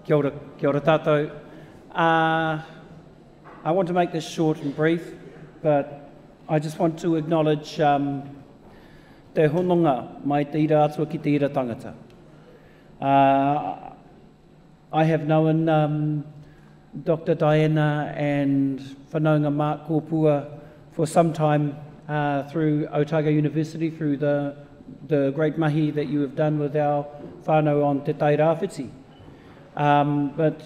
Kia ora tātou. I want to make this short and brief, but I just want to acknowledge te hononga mai te ira atua ki te ira tangata. I have known Dr. Diana and whanaunga Mark Kōpua for some time through Otago University, through the great mahi that you have done with our whānau on Te Tai Rāwhiti. But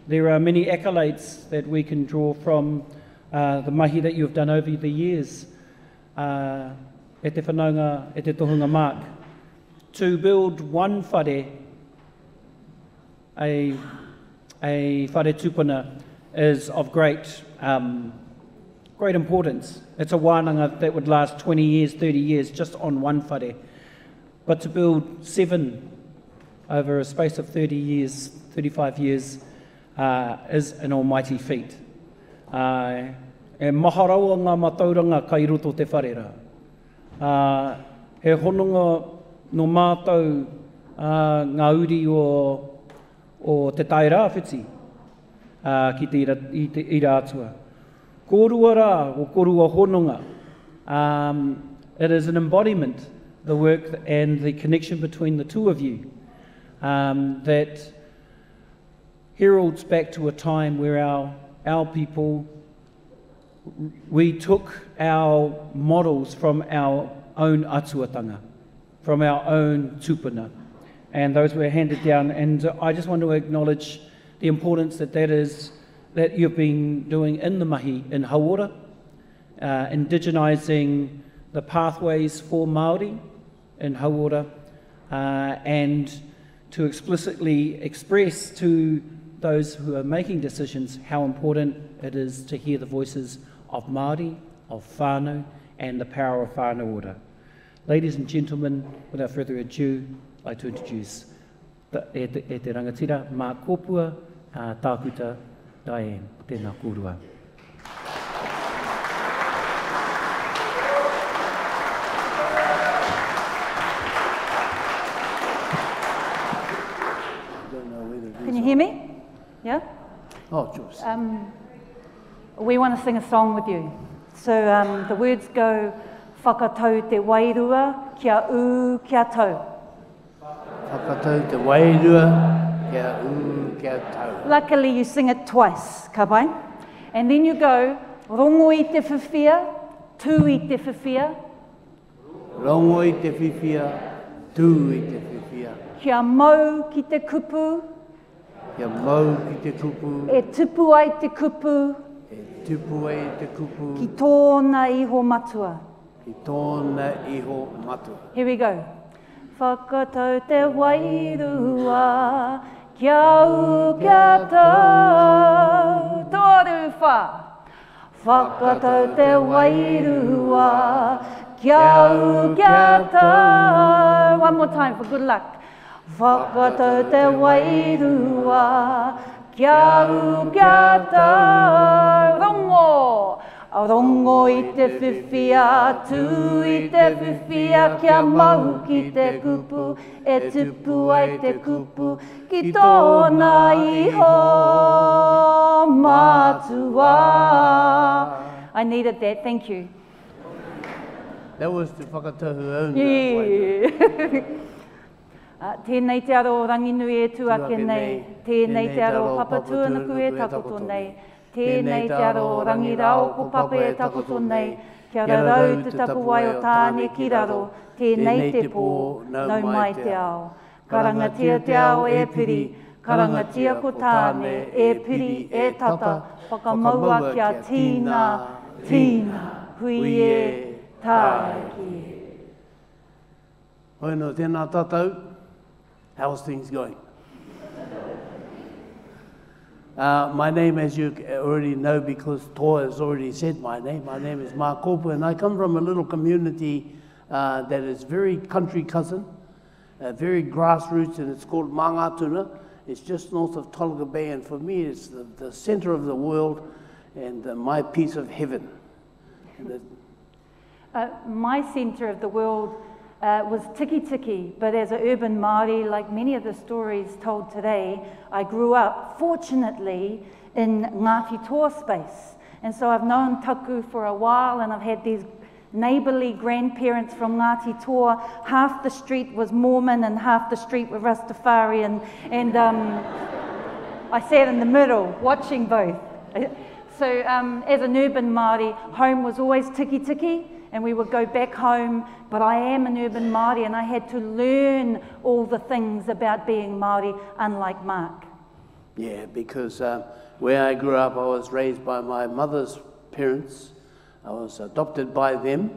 there are many accolades that we can draw from the mahi that you have done over the years e te whanaunga, e te tohunga Mark. To build one whare, a whare tupuna, is of great importance. It's a wānanga that would last 20 years, 30 years just on one whare. But to build 7 over a space of 30 years, 35 years, is an almighty feat. E maharaua ngā matauranga kai roto te wharera. He hononga no mātou ngā uri o te Tai Rāwhiti ki te ira atua. Korua rā o korua hononga. It is an embodiment, the work and the connection between the two of you, that heralds back to a time where our people, we took our models from our own atuatanga, from our own tupuna, and those were handed down. And I just want to acknowledge the importance that you've been doing in the mahi in Hauora, indigenising the pathways for Māori in Hauora, and to explicitly express to those who are making decisions how important it is to hear the voices of Māori, of whānau, and the power of whānau ora. Ladies and gentlemen, without further ado, I'd like to introduce e te rangatira, Mark Kōpua, tākuta Diane, tēnā kōrua. Can you hear me? Yeah? Oh, Jules. We want to sing a song with you. So the words go, whakatau te wairua, kia kia tau. Whakatau te wairua, kia kia tau. Luckily you sing it twice, ka pai? And then you go, rongo I te whiwhia, tū I te whiwhia. Rongo I te whiwhia, tū I te whiwhia. Kia mau ki te kupu. Kia mau ki te kupu. E tupu ai te kupu. E tupu ai te kupu. Ki tōna iho matua. Ki tōna iho matua. Here we go. Whakatau te wairua, kia kia tau. Tōru wha. Whakatau te wairua, kia kia tau. One more time for good luck. Whakatau te wairua, kia kia tau. Rongo! Rongo I te whiwhia, tū I te whiwhia, kia mau ki te kupu, e tupu ai te kupu, ki tōna iho matua. I needed that, thank you. That was the whakatahu only. Tēnei te aro ranginui e tuake nei, tēnei te aro papatuanaku e takoto nei, tēnei te aro rangirao ko papa e takoto nei, kia rarau te tapuai o tāne ki raro, tēnei te pō, nau mai te ao. Karangatia te ao e piri, karangatia ko tāne, e piri, e tata, whakamaua kia tīna, tīna, hui e tāki. Hoi no tēnā tātou. How's things going? My name, as you already know, because Toa has already said my name is Mark Kōpua, and I come from a little community that is very country cousin, very grassroots, and it's called Mangatuna. It's just north of Tolaga Bay, and for me it's the center of the world and my piece of heaven. My center of the world was tiki tiki, but as an urban Māori, like many of the stories told today, I grew up, fortunately, in Ngāti Toa space. And so I've known Taku for a while, and I've had these neighbourly grandparents from Ngāti Toa. Half the street was Mormon and half the street was Rastafarian, and I sat in the middle watching both. So as an urban Māori, home was always tiki tiki, and we would go back home, but I am an urban Māori and I had to learn all the things about being Māori, unlike Mark. Yeah, because where I grew up, I was raised by my mother's parents. I was adopted by them,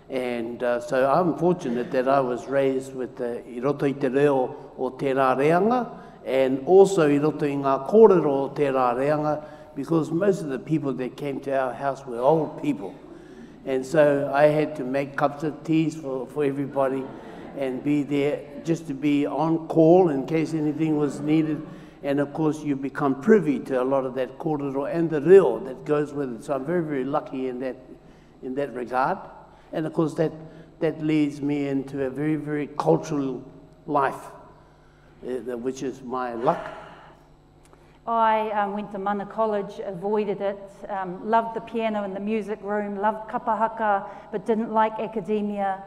and so I'm fortunate that I was raised with the i roto i te reo o tērā reanga, and also i roto i ngā kōrero o tērā reanga, because most of the people that came to our house were old people. And so I had to make cups of teas for everybody and be there just to be on call in case anything was needed. And of course you become privy to a lot of that kōrero and the reo that goes with it. So I'm very, very lucky in that regard. And of course that leads me into a very, very cultural life, which is my luck. I went to Mana College, avoided it, loved the piano in the music room, loved kapahaka, but didn't like academia.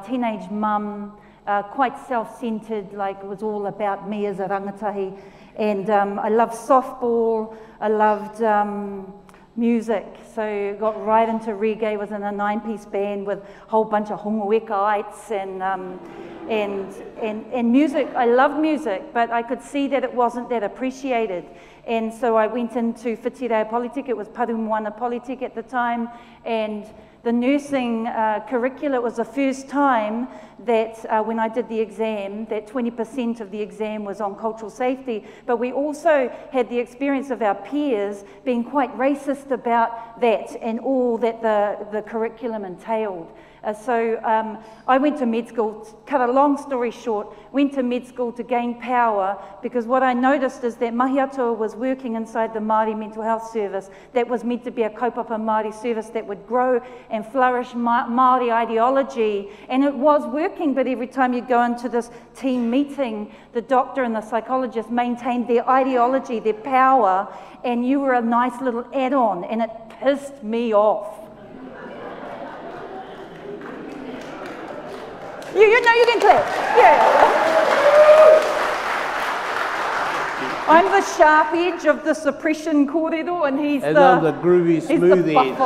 Teenage mum, quite self-centered, like it was all about me as a rangatahi. And I loved softball, I loved music, so got right into reggae, was in a 9-piece band with a whole bunch of hongoekaites and music. I loved music, but I could see that it wasn't that appreciated. And so I went into Whitireia Polytech, it was Parumuana Polytech at the time, and the nursing curricula, it was the first time that when I did the exam, that 20% of the exam was on cultural safety, but we also had the experience of our peers being quite racist about that and all that the curriculum entailed. So I went to med school, cut a long story short, went to med school to gain power, because what I noticed is that Mahi Atua was working inside the Māori Mental Health Service that was meant to be a kaupapa Māori service that would grow and flourish Māori ideology, and it was working, but every time you go into this team meeting, the doctor and the psychologist maintained their ideology, their power, and you were a nice little add-on, and it pissed me off. You know you can clap. Yeah. I'm the sharp edge of the suppression kōrero, and he's and I'm the groovy, smooth edge.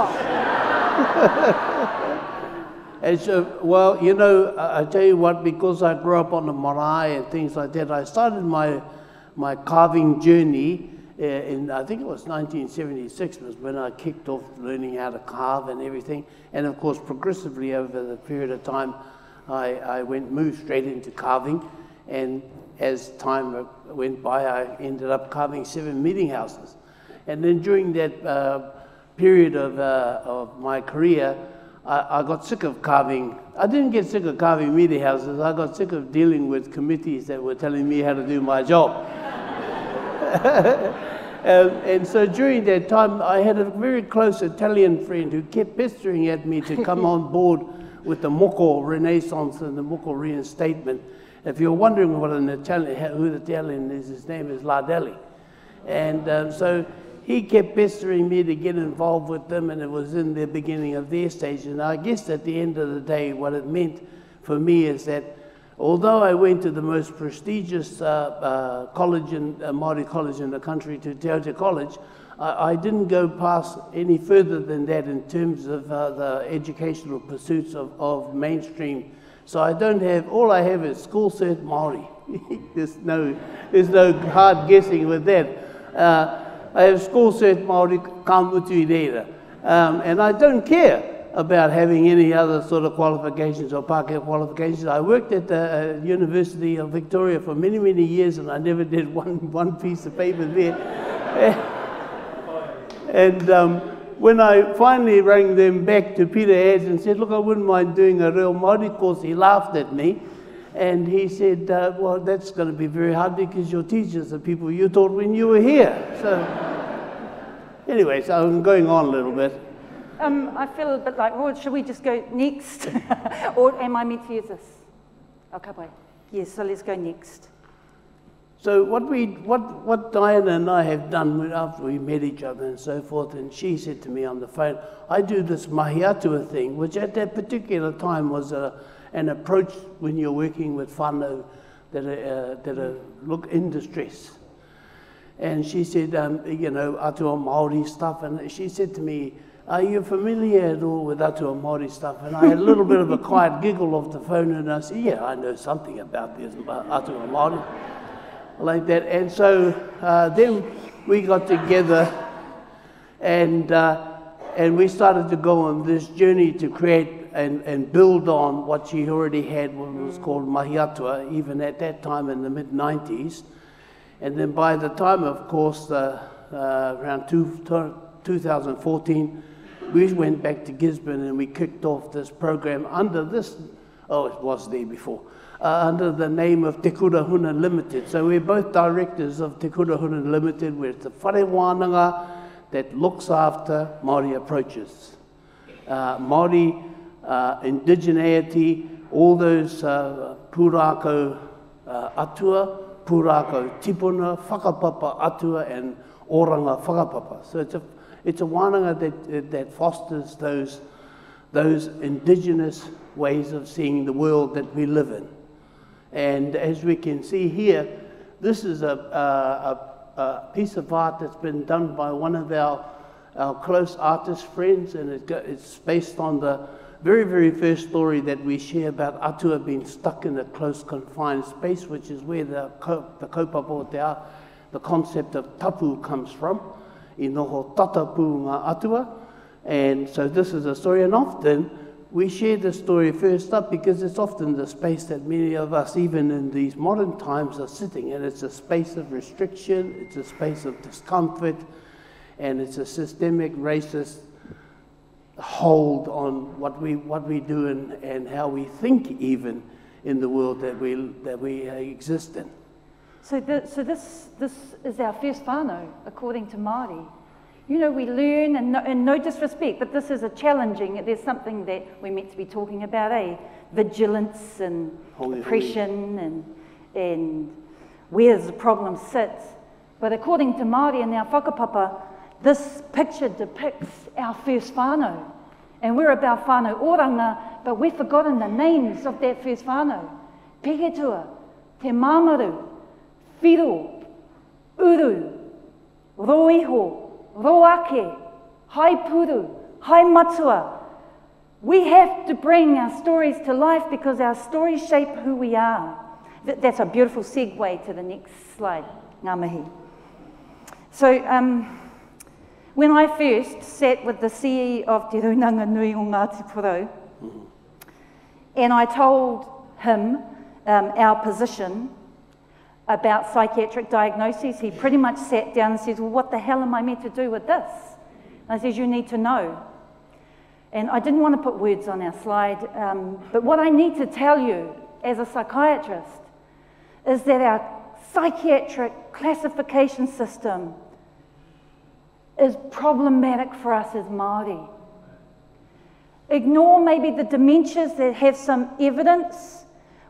And so, well, you know, I tell you what, because I grew up on the marae and things like that, I started my carving journey in, I think it was 1976 was when I kicked off learning how to carve and everything. And of course, progressively over the period of time, I moved straight into carving, and as time went by, I ended up carving 7 meeting houses. And then during that period of my career, I got sick of carving. I didn't get sick of carving meeting houses, I got sick of dealing with committees that were telling me how to do my job. And so during that time, I had a very close Italian friend who kept pestering at me to come on board with the Moko Renaissance and the Moko Reinstatement. If you're wondering what an Italian, who the Italian is, his name is Lardelli. And so he kept pestering me to get involved with them, and it was in the beginning of their stage. And I guess at the end of the day, what it meant for me is that although I went to the most prestigious college, Māori college in the country, to Te Aute College, I didn't go past any further than that in terms of the educational pursuits of mainstream. So I don't have, all I have is school cert Māori. there's no hard guessing with that. I have school cert Māori ka mutu I reira. And I don't care about having any other sort of qualifications or Pākehā qualifications. I worked at the University of Victoria for many, many years, and I never did one piece of paper there. And when I finally rang them back to Peter Ads and said, look, I wouldn't mind doing a real Māori course, he laughed at me. And he said, well, that's going to be very hard because your teachers are people you taught when you were here. So anyway, so I'm going on a little bit. I feel a bit like, well, should we just go next? Or am I meant to use this? Okay, yes, so let's go next. So what Diana and I have done after we met each other and so forth, and she said to me on the phone, I do this mahi atua thing, which at that particular time was an approach when you're working with whānau that look in distress. And she said, you know, atua Māori stuff, and she said to me, are you familiar at all with atua Māori stuff? And I had a little bit of a quiet giggle off the phone, and I said, yeah, I know something about this atua Māori. Like that, and so then we got together, and we started to go on this journey to create and build on what she already had, what was called mahi atua, even at that time in the mid-90s. And then by the time, of course, around 2014, we went back to Gisborne and we kicked off this program under this, oh, it was there before, under the name of Te Kura Huna Limited. So we're both directors of Te Kura Huna Limited, where it's the whare wānanga that looks after Māori approaches. Māori indigeneity, all those pūrākau atua, pūrākau tipuna, whakapapa atua, and oranga whakapapa. So it's a wānanga that fosters those indigenous ways of seeing the world that we live in. And as we can see here, this is a piece of art that's been done by one of our close artist friends, and it's based on the very, very first story that we share about atua being stuck in a close confined space, which is where the kaupapa o te a, the concept of tapu comes from, I noho tatapu ngā atua. And so this is a story, and often we share the story first up because it's often the space that many of us, even in these modern times, are sitting, and it's a space of restriction, it's a space of discomfort, and it's a systemic racist hold on what we do and how we think even in the world that we exist in. So this is our first whānau, according to Māori. You know, we learn, and no disrespect, but this is a challenging, there's something that we're meant to be talking about, vigilance and oppression and where the problem sits. But according to Māori and our whakapapa, this picture depicts our first whānau. And we're about whānau oranga, but we've forgotten the names of that first whānau. Peketua, Te Mamaru, Whiro, Uru, Roiho, Roake, Haipuru, Haimatua. We have to bring our stories to life because our stories shape who we are. That's a beautiful segue to the next slide. Ngā mihi. So, when I first sat with the CEO of Te Runanga Nui o Ngāti Porou, and I told him our position about psychiatric diagnoses, he pretty much sat down and said, well, what the hell am I meant to do with this? And I said, you need to know. And I didn't want to put words on our slide, but what I need to tell you as a psychiatrist is that our psychiatric classification system is problematic for us as Māori. Ignore maybe the dementias that have some evidence.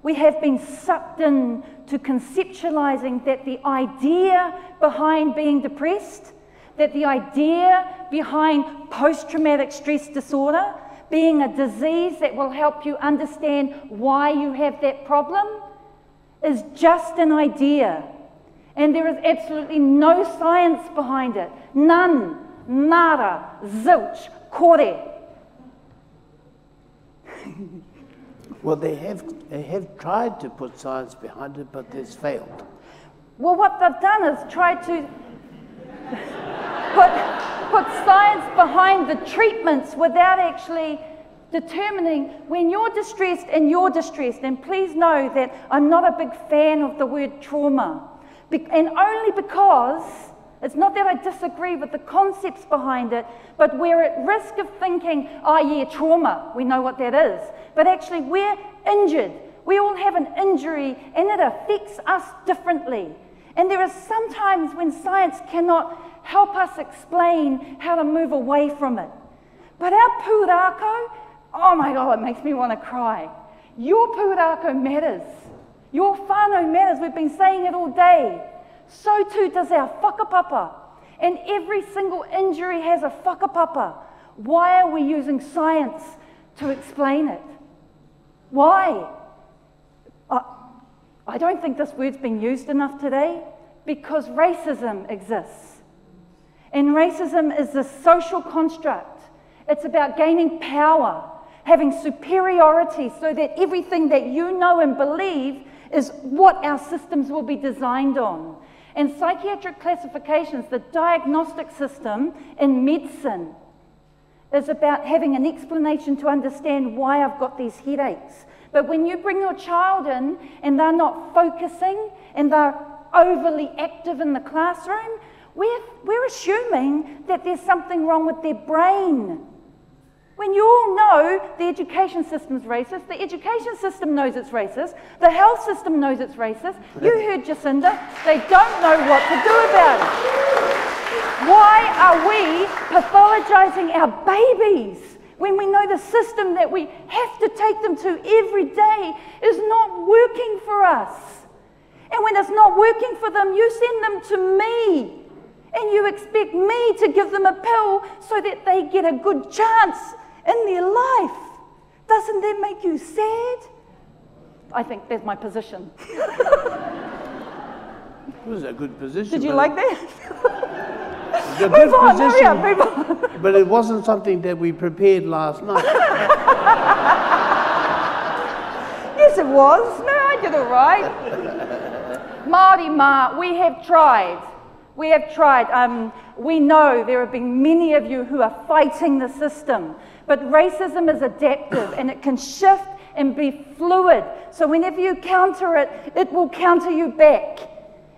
We have been sucked in to conceptualizing that the idea behind being depressed, that the idea behind post-traumatic stress disorder being a disease that will help you understand why you have that problem is just an idea. And there is absolutely no science behind it. None, nada, zilch, kore. Well, they have tried to put science behind it, but it's failed. Well, what they've done is try to put science behind the treatments without actually determining when you're distressed and you're distressed. And please know that I'm not a big fan of the word trauma. And only because, it's not that I disagree with the concepts behind it, but we're at risk of thinking, oh yeah, trauma, we know what that is. But actually we're injured. We all have an injury and it affects us differently. And there are some times when science cannot help us explain how to move away from it. But our pūrākau, oh my God, it makes me want to cry. Your pūrākau matters. Your whānau matters. We've been saying it all day. So too does our whakapapa. And every single injury has a whakapapa. Why are we using science to explain it? Why? I don't think this word's been used enough today, because racism exists. And racism is this social construct. It's about gaining power, having superiority so that everything that you know and believe is what our systems will be designed on. And psychiatric classifications, the diagnostic system in medicine, is about having an explanation to understand why I've got these headaches. But when you bring your child in and they're not focusing and they're overly active in the classroom, we're assuming that there's something wrong with their brain. When you all know the education system's racist, the education system knows it's racist, the health system knows it's racist. You heard Jacinda, they don't know what to do about it. Why are we pathologizing our babies when we know the system that we have to take them to every day is not working for us? And when it's not working for them, you send them to me. And you expect me to give them a pill so that they get a good chance in their life. Doesn't that make you sad? I think that's my position. It was a good position. Did you like that? A good move on, position, hurry up, move on. but it wasn't something that we prepared last night. Yes, it was. No, I did all right. Māori mā, we have tried. We have tried. We know there have been many of you who are fighting the system, but racism is adaptive and it can shift and be fluid. So whenever you counter it, it will counter you back.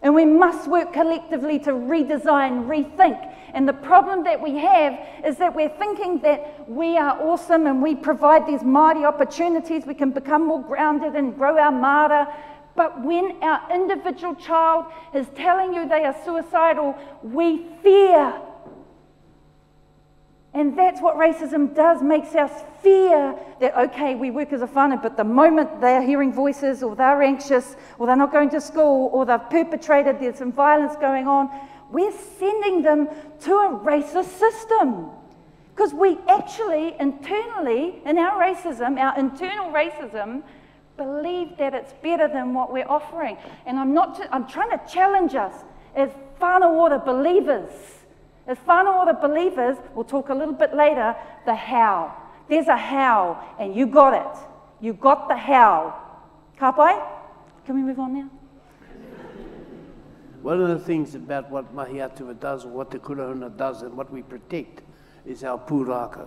And we must work collectively to redesign, rethink. And the problem that we have is that we're thinking that we are awesome and we provide these Māori opportunities, we can become more grounded and grow our māra. But when our individual child is telling you they are suicidal, we fear. And that's what racism does, makes us fear that, okay, we work as a whānau, but the moment they're hearing voices or they're anxious or they're not going to school or they've perpetrated, there's some violence going on, we're sending them to a racist system. Because we actually, internally, in our racism, our internal racism, believe that it's better than what we're offering. And I'm trying to challenge us as whānau ora believers. As whānau ora believers, we'll talk a little bit later, the how. There's a how, and you got it. You got the how. Ka pai? Can we move on now? One of the things about what Mahi Atua does, or what the Kurahuna does, and what we protect, is our pūrākau.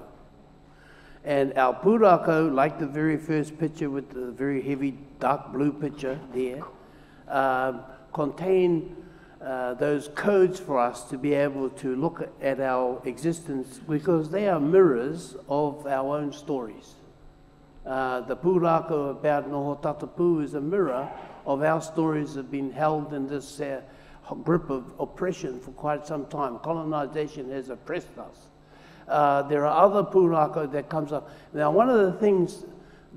And our pūrākau, like the very first picture with the very heavy dark blue picture there, contain those codes for us to be able to look at our existence, because they are mirrors of our own stories. The pūrākau about Noho Tatapu is a mirror of our stories that have been held in this grip of oppression for quite some time. Colonization has oppressed us. There are other pūrākau that comes up. Now, one of the things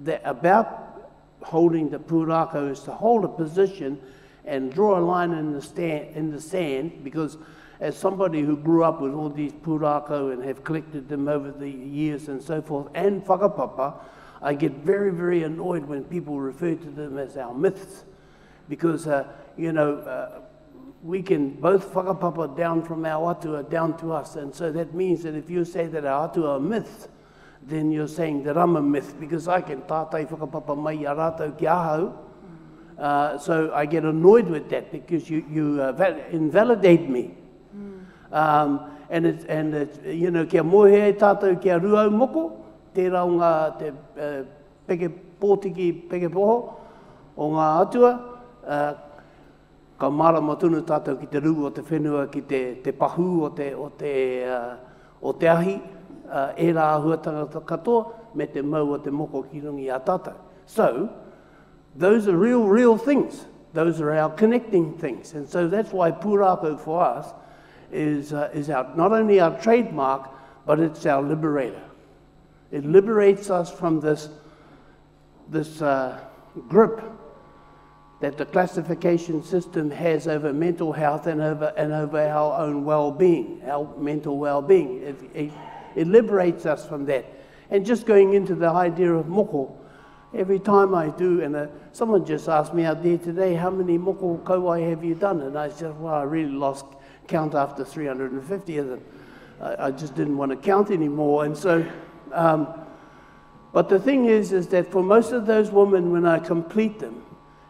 that about holding the pūrākau is to hold a position and draw a line in the sand, because as somebody who grew up with all these pūrākau and have collected them over the years and so forth, and whakapapa, I get very, very annoyed when people refer to them as our myths, because, we can both whakapapa down from our atua down to us. And so that means that if you say that our atua are myths, then you're saying that I'm a myth, because I can tātai whakapapa mai a rātou ki ahau. So I get annoyed with that, because you invalidate me. And it's kia mohe e tātou kia ruau moko, te raunga te peke pōtiki, peke poho, o ngā atua, ka mara matunu tātou ki te rū o te whenua, ki te pahu o te ahi, e rā ahuatanga katoa, me te mau o te moko ki rungi a tātou. So, those are real things. Those are our connecting things. And so that's why pūrākau for us is not only our trademark, but it's our liberator. It liberates us from this this grip that the classification system has over mental health and over our own well-being, our mental well-being. It liberates us from that. And just going into the idea of moko, every time I do, and someone just asked me out there today, how many moko kauai have you done? And I said, well, I really lost count after 350 of them. I just didn't want to count anymore. And so, but the thing is that for most of those women, when I complete them,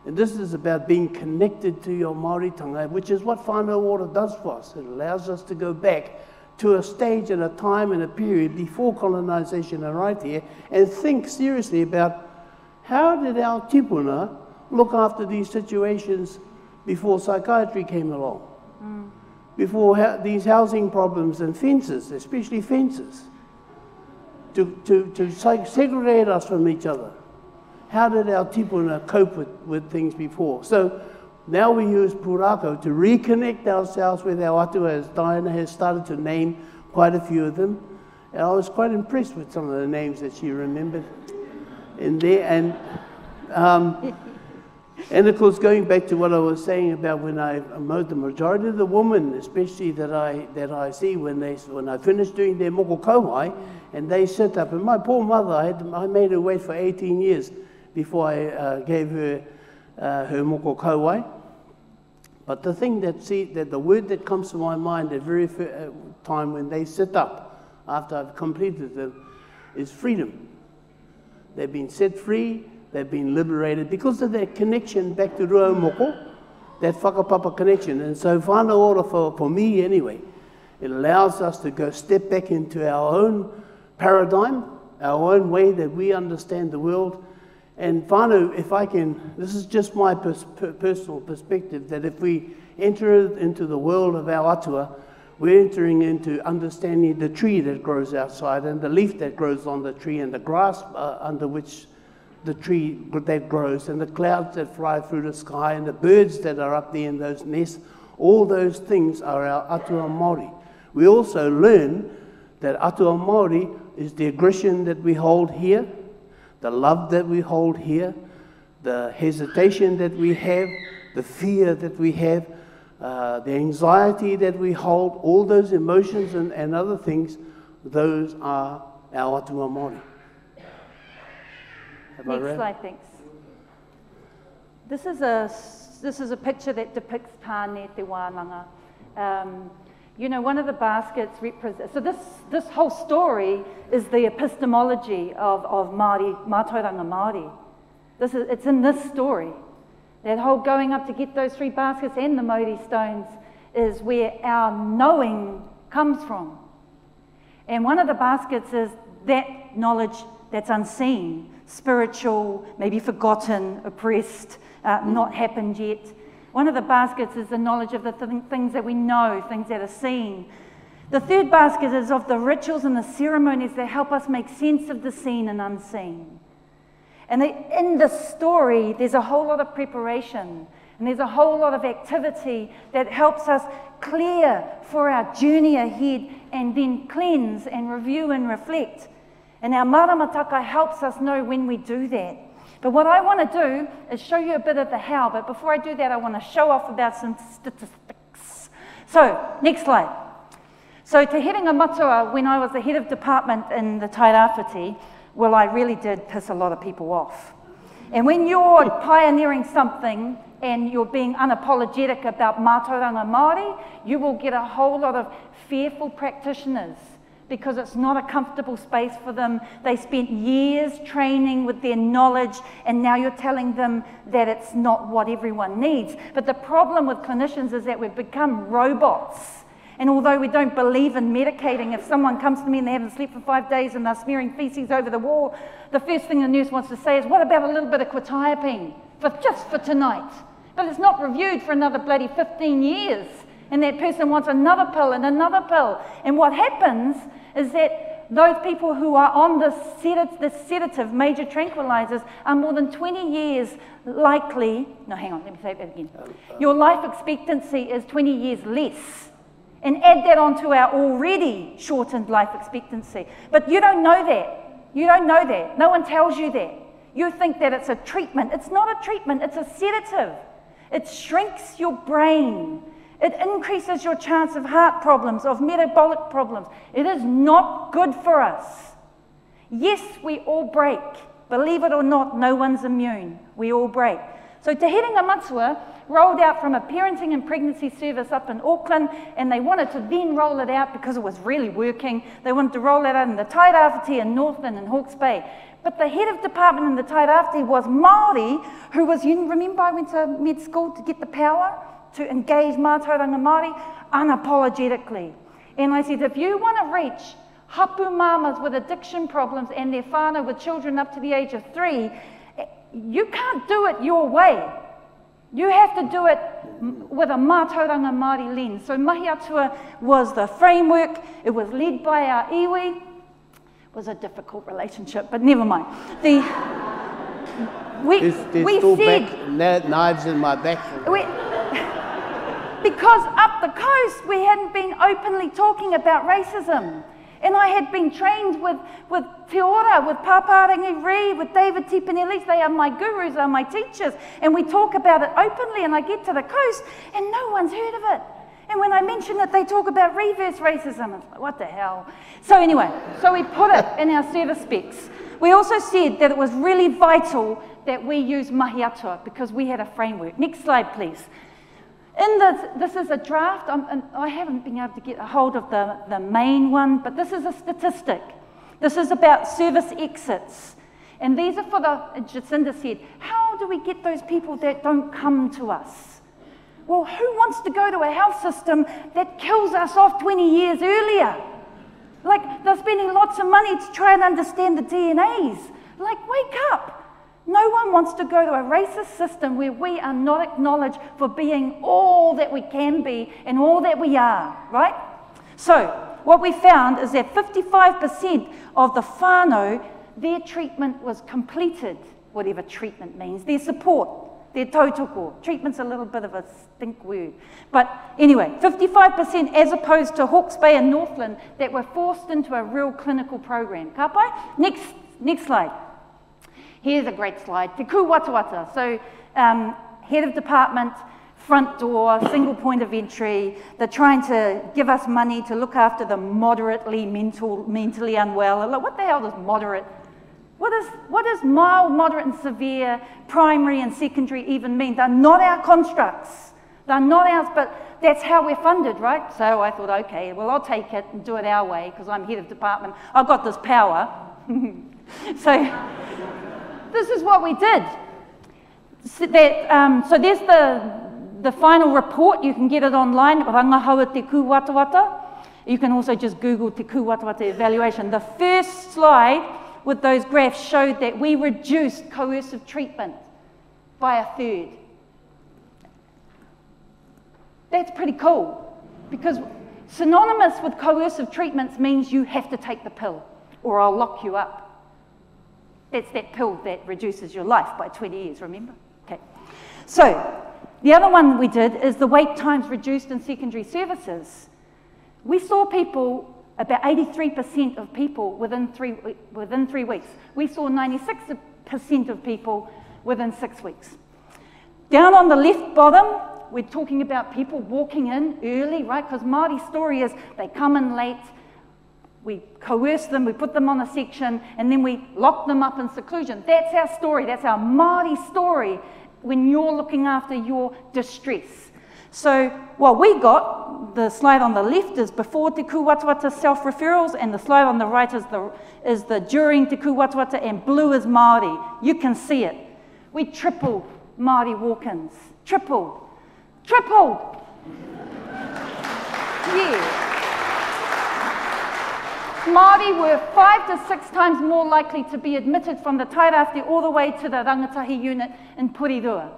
and this is about being connected to your Māoritanga, which is what whānau ora does for us. It allows us to go back to a stage and a time and a period before colonisation arrived here and think seriously about how did our tipuna look after these situations before psychiatry came along, before these housing problems and fences, especially fences, to segregate us from each other. How did our tipuna cope with things before? So now we use Pūrākau to reconnect ourselves with our atua, as Diana has started to name quite a few of them. And I was quite impressed with some of the names that she remembered in there. And of course, going back to what I was saying about when I mowed, the majority of the women, especially that I see when I finish doing their moko kauai, and they sit up. And my poor mother, I made her wait for 18 years before I gave her her moko kauai. But the thing that the word that comes to my mind at very time when they sit up after I've completed them is freedom. They've been set free, they've been liberated because of that connection back to Rua Moko, that whakapapa connection. And so whānau ora for me anyway, it allows us to go step back into our own paradigm, our own way that we understand the world. And whānau, if I can, this is just my personal perspective, that if we enter into the world of our atua, we're entering into understanding the tree that grows outside and the leaf that grows on the tree and the grass under which the tree that grows and the clouds that fly through the sky and the birds that are up there in those nests. All those things are our atua Māori. We also learn that atua Māori is the aggression that we hold here, the love that we hold here, the hesitation that we have, the fear that we have, the anxiety that we hold, all those emotions and other things, those are our atua Māori. Next slide, thanks. This is a picture that depicts Tāne Te Wānanga. You know, one of the baskets represents, so this whole story is the epistemology of Māori, Mātauranga Māori. It's in this story. That whole going up to get those 3 baskets and the Mauri stones is where our knowing comes from. And one of the baskets is that knowledge that's unseen, spiritual, maybe forgotten, oppressed, not happened yet. One of the baskets is the knowledge of the things that we know, things that are seen. The third basket is of the rituals and the ceremonies that help us make sense of the seen and unseen. And in this story, there's a whole lot of preparation and there's a whole lot of activity that helps us clear for our journey ahead and then cleanse and review and reflect. And our maramataka helps us know when we do that. But what I want to do is show you a bit of the how, but before I do that, I want to show off about some statistics. So, next slide. So, Te Herenga Matua, when I was the head of department in the Tairāwhiti, well, I really did piss a lot of people off. And when you're pioneering something and you're being unapologetic about Mātauranga Māori, you will get a whole lot of fearful practitioners because it's not a comfortable space for them. They spent years training with their knowledge and now you're telling them that it's not what everyone needs. But the problem with clinicians is that we've become robots. And although we don't believe in medicating, if someone comes to me and they haven't slept for 5 days and they're smearing feces over the wall, the first thing the nurse wants to say is, what about a little bit of quetiapine, just for tonight? But it's not reviewed for another bloody 15 years. And that person wants another pill and another pill. And what happens is that those people who are on this sedative, major tranquilizers, are more than 20 years likely, no, hang on, let me say that again. Your life expectancy is 20 years less. And add that onto our already shortened life expectancy. But you don't know that. You don't know that. No one tells you that. You think that it's a treatment. It's not a treatment, it's a sedative. It shrinks your brain. It increases your chance of heart problems, of metabolic problems. It is not good for us. Yes, we all break. Believe it or not, no one's immune. We all break. So Te Herenga Matua rolled out from a parenting and pregnancy service up in Auckland, and they wanted to then roll it out because it was really working. They wanted to roll it out in the Tairawhiti in Northland and Hawke's Bay. But the head of department in the Tairawhiti was Māori, who was, you remember I went to med school to get the power to engage mātauranga Māori unapologetically. And I said, if you want to reach hapu mamas with addiction problems and their whānau with children up to the age of 3, you can't do it your way. You have to do it with a mātauranga Māori lens. So Mahi Atua was the framework. It was led by our iwi. It was a difficult relationship, but never mind. We said knives in my back. Because up the coast we hadn't been openly talking about racism. And I had been trained with Te Ora, with Pāpārangi Ree, with David Tipanelis. They are my gurus, they are my teachers. And we talk about it openly, and I get to the coast and no one's heard of it. And when I mention it, they talk about reverse racism. It's like, what the hell? So anyway, so we put it in our service specs. We also said that it was really vital that we use Mahi Atua because we had a framework. Next slide, please. This is a draft. I haven't been able to get a hold of the main one, but this is a statistic. This is about service exits. And these are for Jacinda said, how do we get those people that don't come to us? Well, who wants to go to a health system that kills us off 20 years earlier? Like, they're spending lots of money to try and understand the DNAs. Like, wake up. No one wants to go to a racist system where we are not acknowledged for being all that we can be and all that we are, right? So, what we found is that 55% of the whānau, their treatment was completed, whatever treatment means, their support, their tautoko. Treatment's a little bit of a stink word. But anyway, 55% as opposed to Hawke's Bay and Northland that were forced into a real clinical program. Ka pai? Next slide. Here's a great slide. Te Ku Wata Wata. So, head of department, front door, single point of entry. They're trying to give us money to look after the moderately mentally unwell. Like, what the hell does moderate? What does mild, moderate, and severe, primary and secondary even mean? They're not our constructs. They're not ours, but that's how we're funded, right? So I thought, okay, well, I'll take it and do it our way because I'm head of department. I've got this power. So this is what we did. So there's the final report. You can get it online. Rangahaua Te Ku Wata Wata. You can also just Google Te Ku Wata Wata evaluation. The first slide with those graphs showed that we reduced coercive treatment by 1/3. That's pretty cool because synonymous with coercive treatments means you have to take the pill or I'll lock you up. That's that pill that reduces your life by 20 years, remember? Okay. So, the other one we did is the wait times reduced in secondary services. We saw people, about 83% of people within 3 weeks. We saw 96% of people within 6 weeks. Down on the left bottom, we're talking about people walking in early, right? Because Māori story is they come in late, we coerce them, we put them on a section, and then we lock them up in seclusion. That's our story. That's our Māori story when you're looking after your distress. So what we got, the slide on the left is before Te Ku Wata Wata self-referrals, and the slide on the right is the during Te Ku Wata Wata, and blue is Māori. You can see it. We tripled Māori walk-ins. Tripled. Yeah. Māori were 5 to 6 times more likely to be admitted from the Tairawhiti all the way to the rangatahi unit in Porirua.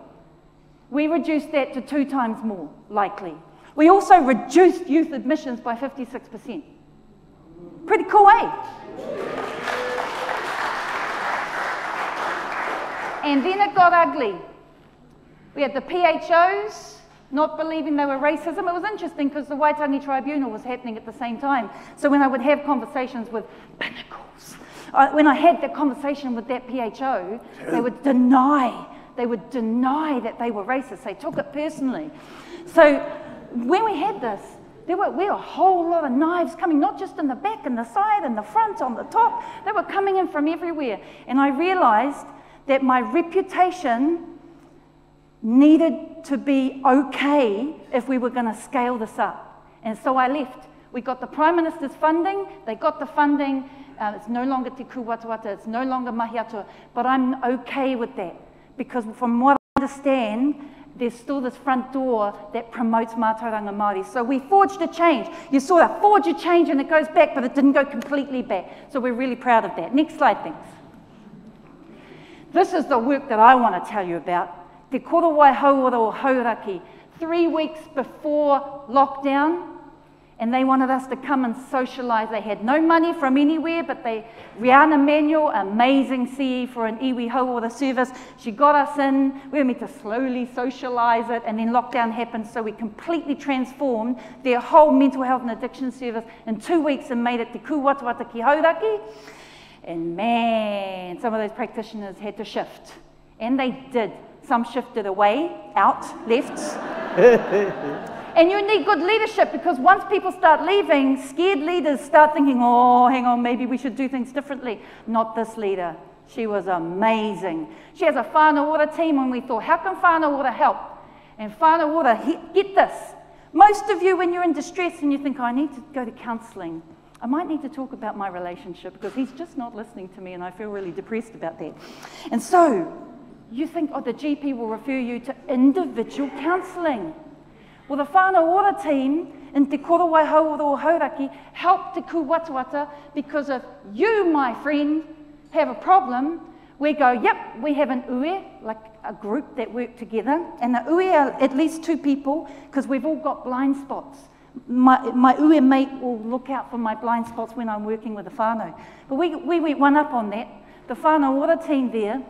We reduced that to 2 times more likely. We also reduced youth admissions by 56%. Pretty cool, eh? And then it got ugly. We had the PHOs not believing they were racism. It was interesting because the Waitangi Tribunal was happening at the same time. So when I would have conversations with Pinnacles When I had that conversation with that PHO, they would deny that they were racist. They took it personally. So when we had this, there were a whole lot of knives coming, not just in the back and the side and the front, on the top. They were coming in from everywhere. And I realized that my reputation needed to be okay if we were going to scale this up. And so I left. We got the Prime Minister's funding. They got the funding. It's no longer Te Kuwatuata. It's no longer Mahi Atua. But I'm okay with that. Because from what I understand, there's still this front door that promotes Mātauranga Māori. So we forged a change. You sort of forge a change and it goes back, but it didn't go completely back. So we're really proud of that. Next slide, thanks. This is the work that I want to tell you about. Te Korowai Hauora o Hauraki, 3 weeks before lockdown, and they wanted us to come and socialise. They had no money from anywhere, but Rihanna Manuel, amazing CE for an iwi hauora service, she got us in. We were meant to slowly socialise it, and then lockdown happened, so we completely transformed their whole mental health and addiction service in 2 weeks and made it Te Kuwatuata ki Hauraki. And man, some of those practitioners had to shift. And they did. Some shifted away, out, left. And you need good leadership, because once people start leaving, scared leaders start thinking, oh, hang on, maybe we should do things differently. Not this leader. She was amazing. She has a whānau ora team, and we thought, how can whānau ora help? And whānau ora, get this. Most of you, when you're in distress and you think, oh, I need to go to counselling, I might need to talk about my relationship because he's just not listening to me and I feel really depressed about that. And so you think, oh, the GP will refer you to individual counselling. Well, the whānau ora team in Te Korowai Hauora o Hauraki helped Te Kuwatuata, because if you, my friend, have a problem, we go, yep, we have an ue, like a group that work together, and the ue are at least 2 people, because we've all got blind spots. My ue mate will look out for my blind spots when I'm working with the whānau. But we went one up on that. The whānau ora team there,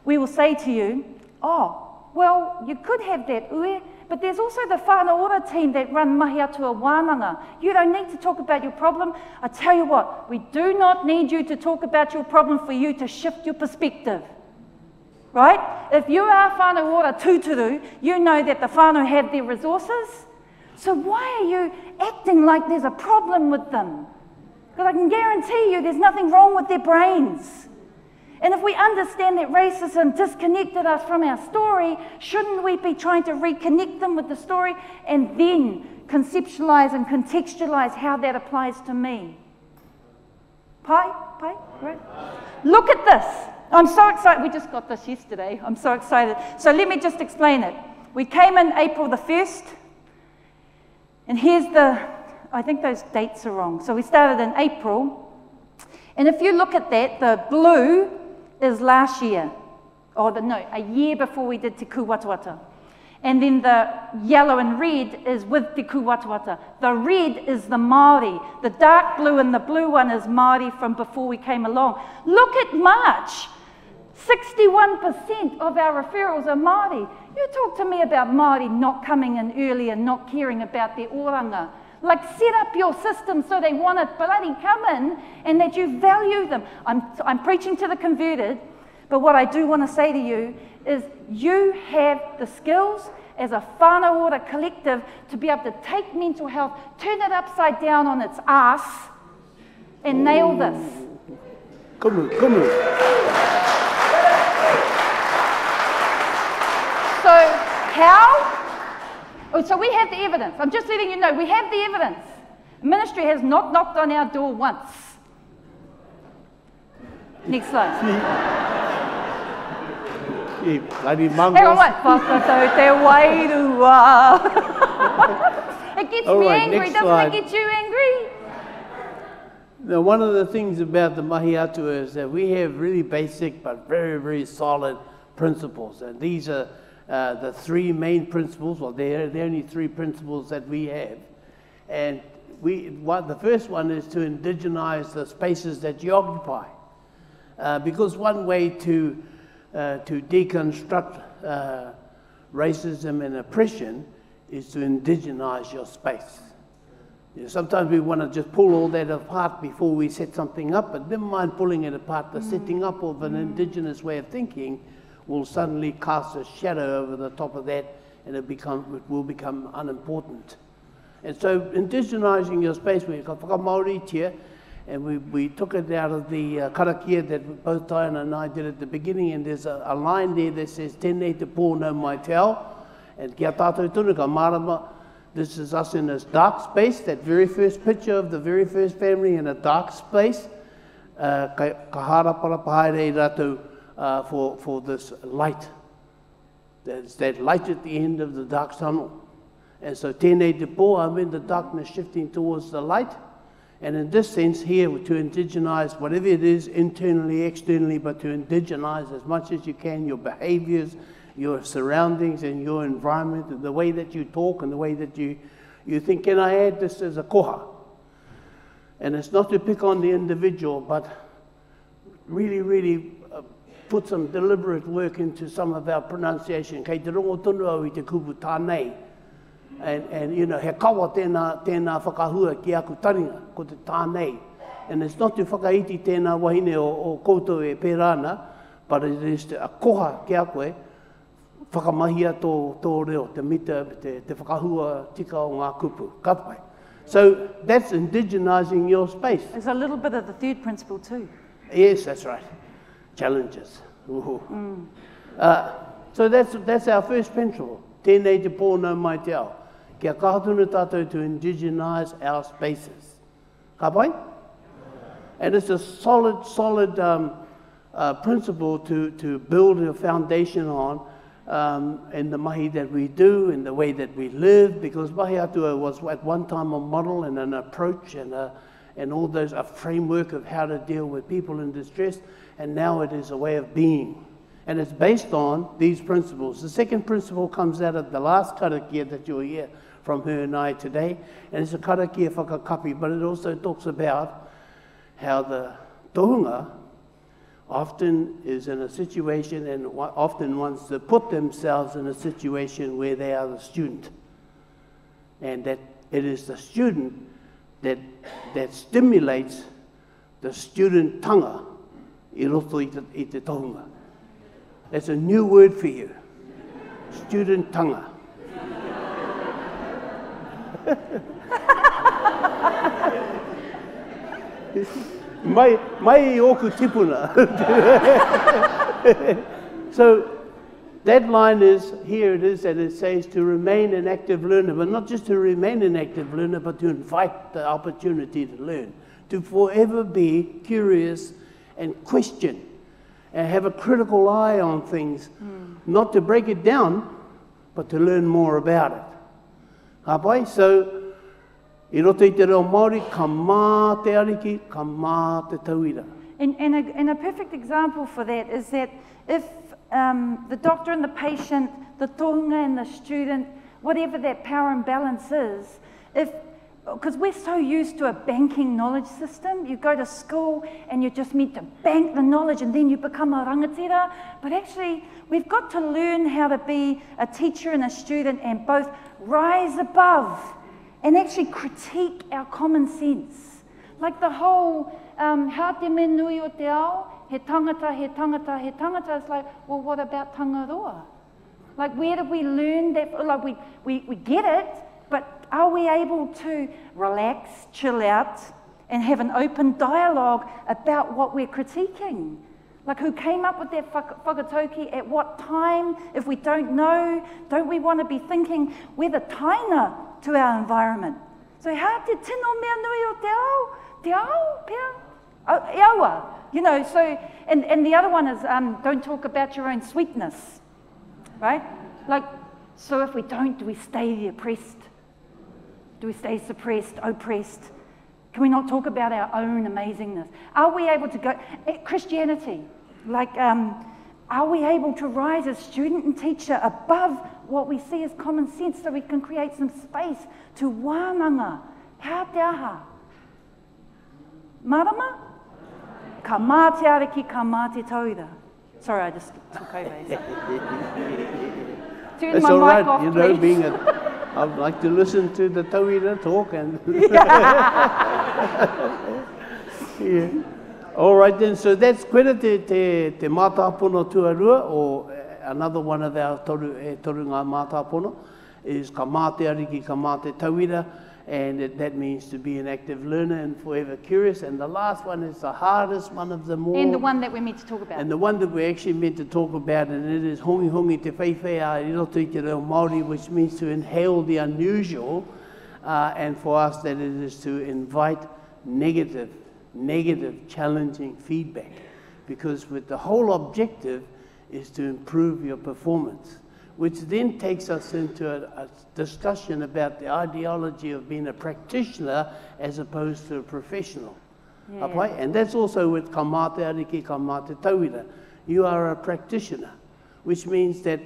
we will say to you, oh, well, you could have that ue, but there's also the whānau ora team that run Mahi Atua Wānanga. You don't need to talk about your problem. I tell you what, we do not need you to talk about your problem for you to shift your perspective. Right? If you are whānau ora tūturu, you know that the whānau have their resources. So why are you acting like there's a problem with them? Because I can guarantee you there's nothing wrong with their brains. And if we understand that racism disconnected us from our story, shouldn't we be trying to reconnect them with the story and then conceptualize and contextualize how that applies to me? Right? Look at this. I'm so excited. We just got this yesterday. I'm so excited. So let me just explain it. We came in April the 1st. And here's I think those dates are wrong. So we started in April. And if you look at that, the blue is last year, a year before we did Te Kuwatuata. And then the yellow and red is with Te Kuwatuata. The red is the Māori. The dark blue and the blue one is Māori from before we came along. Look at March. 61% of our referrals are Māori. You talk to me about Māori not coming in early and not caring about their oranga. Like, set up your system so they want to bloody come in and that you value them. I'm preaching to the converted, but what I do want to say to you is you have the skills as a whānau ora collective to be able to take mental health, turn it upside down on its ass, and nail this. Come on. So how? Oh, so we have the evidence. I'm just letting you know, we have the evidence. The ministry has not knocked on our door once. Next slide. Hang on, what? It gets me angry. Doesn't it get you angry? Now, one of the things about the Mahi Atua is that we have really basic but very, very solid principles. And these are the 3 main principles. Well, they're the only 3 principles that we have. And the first one is to indigenize the spaces that you occupy. Because one way to deconstruct racism and oppression is to indigenize your space. Sometimes we want to just pull all that apart before we set something up, but never mind pulling it apart. The setting up of an indigenous way of thinking will suddenly cast a shadow over the top of that, and it will become unimportant. And so indigenizing your space, we got whakamaori tia, and we took it out of the karakia that both Diana and I did at the beginning, and there's a line there that says, tēnei te pō no mai te ao, and kia tātou tunu ka marama. This is us in this dark space, that very first picture of the very first family in a dark space. Ka harapara pahaere ratu for this light. There's that light at the end of the dark tunnel. And so tēnei te pō, I'm in the darkness shifting towards the light. And in this sense here, to indigenize whatever it is, internally, externally, but to indigenize as much as you can your behaviors, your surroundings and your environment, and the way that you talk and the way that you think, can I add this as a koha? And it's not to pick on the individual, but really put some deliberate work into some of our pronunciation. Kei te rongo tonu au I te kupu tānei. And you know, he kawa tēnā whakahua ki aku taringa, ko te tānei. And it's not to whakaiti tēnā wahine o koutou e pērana, but it is a koha ki a koe, whakamahia tō reo, te mita, te whakahua tika o ngā kupu, ka pai. So that's indigenizing your space. There's a little bit of the third principle too. Yes, that's right. Challenges. So that's our first principle. Tēnei te pō no mai te ao. Kia kahatunu tātou to indigenize our spaces. Ka pai? And it's a solid principle to build a foundation on in the mahi that we do, in the way that we live, because Mahi Atua was at one time a model and an approach and all those, a framework of how to deal with people in distress, and now it is a way of being. And it's based on these principles. The second principle comes out of the last karakia that you'll hear from her and I today, and it's a karakia whakakapi, but it also talks about how the tohunga often is in a situation and often wants to put themselves in a situation where they are the student. And that it is the student that stimulates the student tanga I roto I te tohunga. That's a new word for you. Student tanga. Mai oku tipuna. So that line is, here it is, that it says to remain an active learner, but not just to remain an active learner, but to invite the opportunity to learn, to forever be curious and question, and have a critical eye on things, not to break it down, but to learn more about it. Hapai? So, I roto I te reo Māori, ka mā te ariki, ka mā te tauira. And a perfect example for that is that if the doctor and the patient, the tohunga and the student, whatever that power imbalance is, because we're so used to a banking knowledge system, you go to school and you're just meant to bank the knowledge and then you become a rangatira, but actually we've got to learn how to be a teacher and a student and both rise above and actually critique our common sense. Like the whole, hā te me nui o te ao, he tangata, he tangata, he tangata, it's like, well, what about tangaroa? Like, where did we learn that? Like, we get it, but are we able to relax, chill out, and have an open dialogue about what we're critiquing? Like, who came up with that whakatauki, at what time? If we don't know, don't we want to be thinking we're the taina to our environment? So, hā te tino mea nui o te ao pia, e aua. You know, so, and the other one is, don't talk about your own sweetness, right? Like, so if we don't, do we stay oppressed? Do we stay suppressed, oppressed? Can we not talk about our own amazingness? Are we able to go, Christianity, like, are we able to rise as student and teacher above what we see as common sense so we can create some space to wānanga, hā te aha? Marama? Ka mā te ariki, ka mā te tauira. Sorry, I just took over. It's all right, you know, I'd like to listen to the tauira talk and... Yeah. All right then, so that's koera te mātāpono tuarua, or another one of our toru ngā mātāpono is ka mate ariki, ka mate tauira, and that means to be an active learner and forever curious. And the last one is the hardest one of them all. And the one that we're meant to talk about. And the one that we're actually meant to talk about, and it is hongi hongi te whaiwhai a i roto i te reo Māori, which means to inhale the unusual, and for us that it is to invite negative, challenging feedback. Because with the whole objective is to improve your performance, which then takes us into a discussion about the ideology of being a practitioner as opposed to a professional. Yeah. And that's also with ka mate ariki, ka mate tauira. You are a practitioner, which means that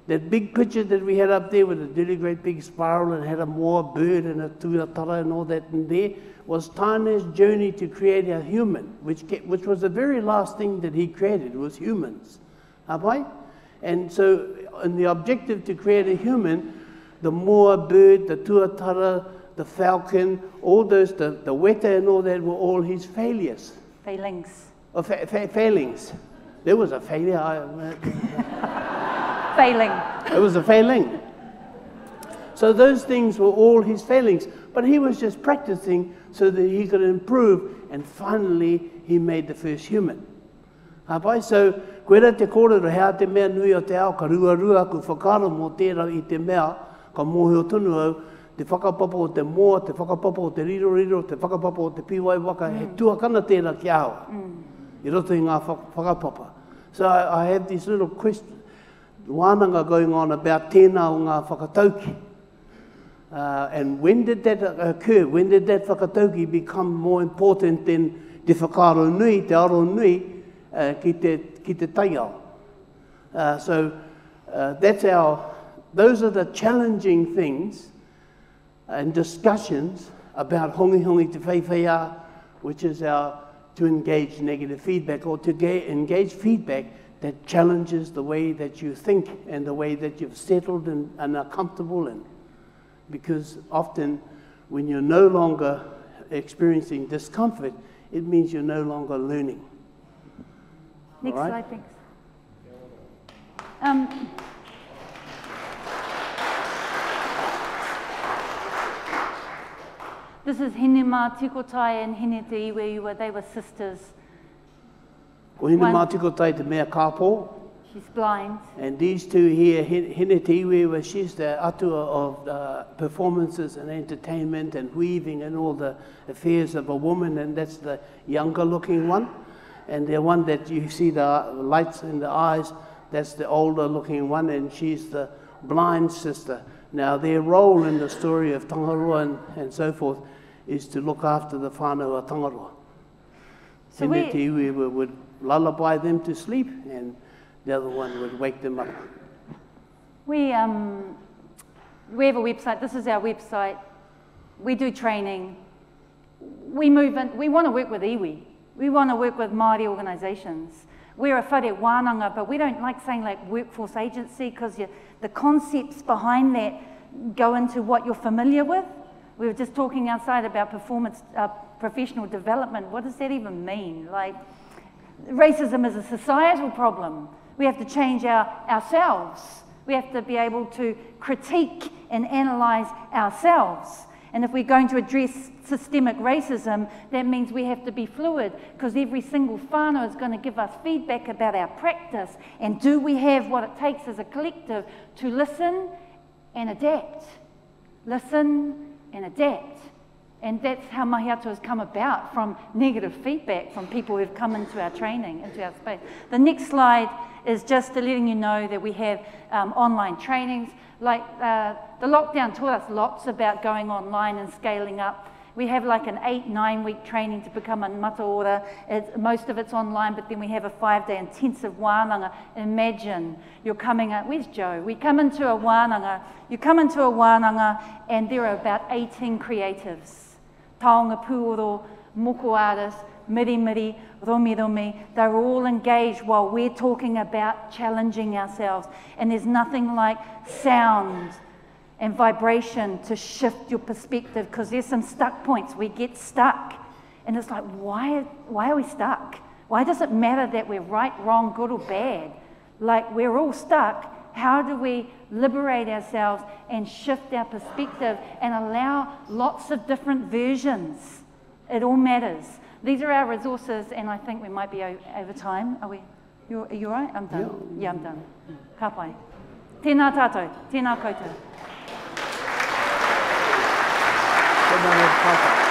that big picture that we had up there with a really great big spiral and had a moa bird and a tuatara and all that in there was Tāne's journey to create a human, which was the very last thing that he created, was humans. And so, in the objective to create a human, the moa bird, the tuatara, the falcon, all those, the weta and all that were all his failures. Failings. Or failings. There was a failure. Failing. It was a failing. So those things were all his failings. But he was just practicing so that he could improve. And finally, he made the first human. So, koera te kōrero hea te mea nui o te ao, ka rua ku whakaro mō tērā i te mea, ka mōhio tunu au, te whakapapa o te moa, te whakapapa o te riro, te whakapapa o te piwai waka, he tuakana tērā ki awa. I roto i ngā whakapapa. So I have these little questions, wānanga going on about tēnā o ngā whakatauki. And when did that occur? When did that whakatauki become more important than te whakaro nui, te aro nui, ki te taiao? Those are the challenging things and discussions about hongi hongi te whaiwhai, which is to engage negative feedback, or to engage feedback that challenges the way that you think and the way that you've settled and are comfortable in. Because often when you're no longer experiencing discomfort, it means you're no longer learning. Next slide, thanks. This is Hinema Tikotai and Hine Te Iwe. They were sisters. Ko Hinema Tikotai te mea kāpō. She's blind. And these two here, Hine Te Iwe, she's the atua of performances and entertainment and weaving and all the affairs of a woman, and that's the younger looking one. And the one that you see the lights in the eyes, that's the older looking one, and she's the blind sister. Now their role in the story of Tangaroa and so forth is to look after the whānau of Tangaroa. So Hine Te Iwe would lullaby them to sleep, and the other one would wake them up. We have a website. This is our website. We do training. We move in. We want to work with iwi. We want to work with Māori organisations. We're a whare wānanga, but we don't like saying like workforce agency, because the concepts behind that go into what you're familiar with. We were just talking outside about performance, professional development. What does that even mean? Like, racism is a societal problem. We have to change ourselves. We have to be able to critique and analyse ourselves. And if we're going to address systemic racism, that means we have to be fluid, because every single whānau is going to give us feedback about our practice. And do we have what it takes as a collective to listen and adapt? Listen and adapt. And that's how Mahi Atua has come about, from negative feedback from people who've come into our training, into our space. The next slide is just letting you know that we have online trainings. Like the lockdown taught us lots about going online and scaling up. We have like an 8-9 week training to become a mataora. Most of it's online, but then we have a 5-day intensive wānanga. Imagine you're coming out, where's Joe? We come into a wānanga, you come into a wānanga and there are about 18 creatives. Taonga Puoro, moko artists, miri, romi. They're all engaged while we're talking about challenging ourselves. And there's nothing like sound, and vibration to shift your perspective, because there's some stuck points. We get stuck. And it's like, why are we stuck? Why does it matter that we're right, wrong, good or bad? Like, we're all stuck. How do we liberate ourselves and shift our perspective and allow lots of different versions? It all matters. These are our resources, and I think we might be over time. Are you all right? I'm done. Yeah, I'm done. Ka pai. Tēnā tātou, tēnā koutou. Tēnā koutou.